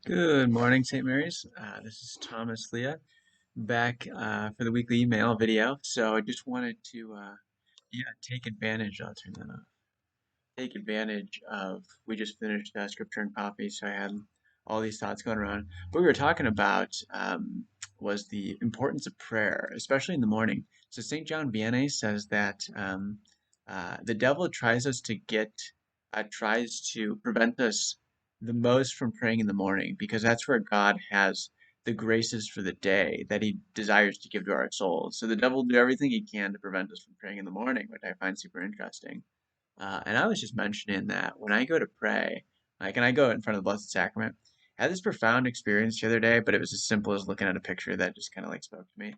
Good morning, St. Mary's. This is Thomas Leah back for the weekly email video. So I just wanted to, take advantage. I'll turn that off. Take advantage of. We just finished Scripture and Coffee, so I had all these thoughts going around. What we were talking about was the importance of prayer, especially in the morning. So St. John Vianney says that the devil tries to prevent us the most from praying in the morning because that's where God has the graces for the day that he desires to give to our souls. So the devil will do everything he can to prevent us from praying in the morning, which I find super interesting. And I was just mentioning that when I go to pray, like, and I go in front of the Blessed Sacrament, I had this profound experience the other day, but it was as simple as looking at a picture that just kind of like spoke to me.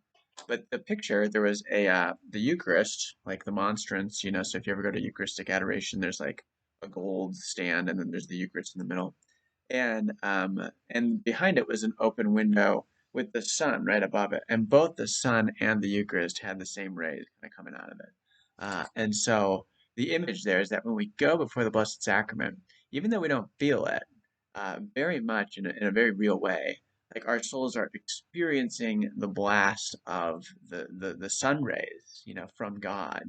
But the picture, there was the Eucharist, like the monstrance, so if you ever go to Eucharistic adoration, there's like a gold stand, and then there's the Eucharist in the middle, and behind it was an open window with the sun right above it, and both the sun and the Eucharist had the same rays kind of coming out of it. And so the image there is that when we go before the Blessed Sacrament, even though we don't feel it, very much in a very real way, like our souls are experiencing the blast of the sun rays, from God,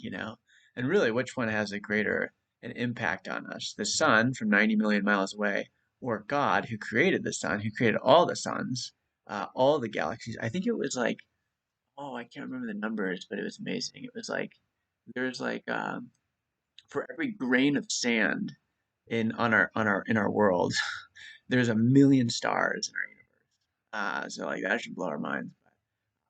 and really, which one has a greater an impact on us, the sun from 90 million miles away, or God who created the sun, who created all the suns, all the galaxies? I think it was like, oh, I can't remember the numbers, but it was amazing. It was like there's like for every grain of sand in our world, there's a million stars in our universe. So like that should blow our minds.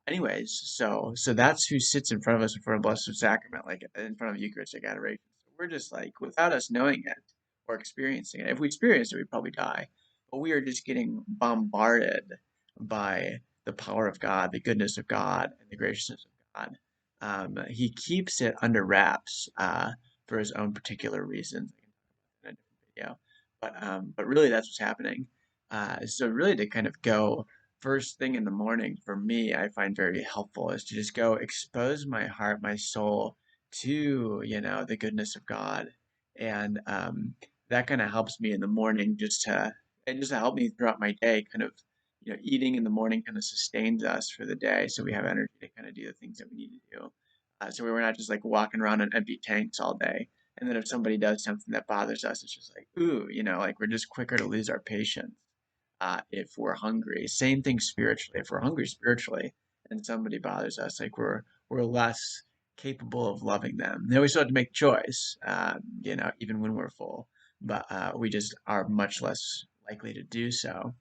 Anyways, so that's who sits in front of us in front of Blessed Sacrament, like in front of Eucharistic adoration. So we're just like, without us knowing it or experiencing it. If we experienced it, we'd probably die. But we are just getting bombarded by the power of God, the goodness of God, and the graciousness of God. He keeps it under wraps for his own particular reasons. I can talk about that in a different video. But really, that's what's happening. So really, to kind of go first thing in the morning for me, I find very helpful is to just go expose my heart, my soul to, the goodness of God. And that kind of helps me in the morning just to help me throughout my day, kind of, eating in the morning kind of sustains us for the day. So we have energy to kind of do the things that we need to do. So we're not just like walking around on empty tanks all day. And then if somebody does something that bothers us, it's just like, ooh, like we're just quicker to lose our patience if we're hungry. Same thing spiritually. If we're hungry spiritually and somebody bothers us, like we're less capable of loving them. Then we still have to make a choice, even when we're full, but we just are much less likely to do so.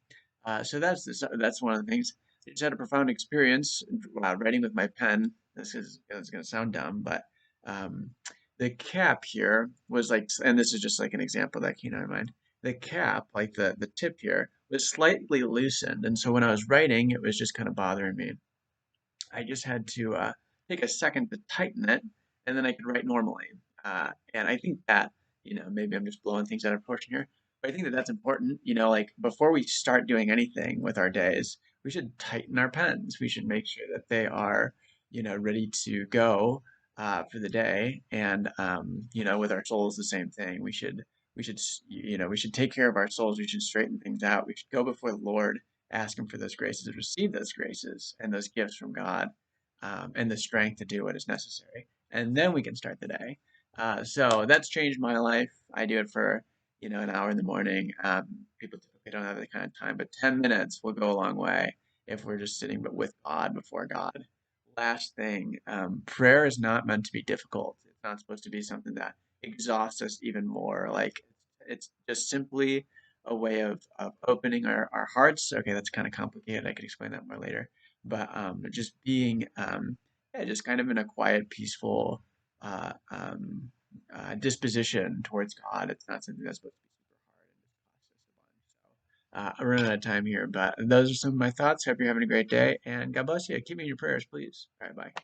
So that's one of the things. I just had a profound experience writing with my pen. It's going to sound dumb, but um, the cap here was like, and this is just like an example that came to my mind. The cap, like the tip here, was slightly loosened, and so when I was writing, it was just kind of bothering me. I just had to take a second to tighten it, and then I could write normally. And I think that, maybe I'm just blowing things out of proportion here, but I think that that's important. Like before we start doing anything with our days, we should tighten our pens. We should make sure that they are, ready to go for the day. And, with our souls, the same thing. We should take care of our souls. We should straighten things out. We should go before the Lord, ask him for those graces, receive those graces and those gifts from God, and the strength to do what is necessary. And then we can start the day. So that's changed my life. I do it for, an hour in the morning. People typically don't have that kind of time, but 10 minutes will go a long way if we're just sitting but with God, before God. Last thing, prayer is not meant to be difficult. It's not supposed to be something that exhausts us even more. Like it's just simply a way of opening our hearts. Okay, that's kind of complicated. I could explain that more later. But just being, yeah, just kind of in a quiet, peaceful disposition towards God. It's not something that's supposed to be super hard and just cost us a bunch. So I'm running out of time here, but those are some of my thoughts. Hope you're having a great day, and God bless you. Keep me in your prayers, please. All right, bye.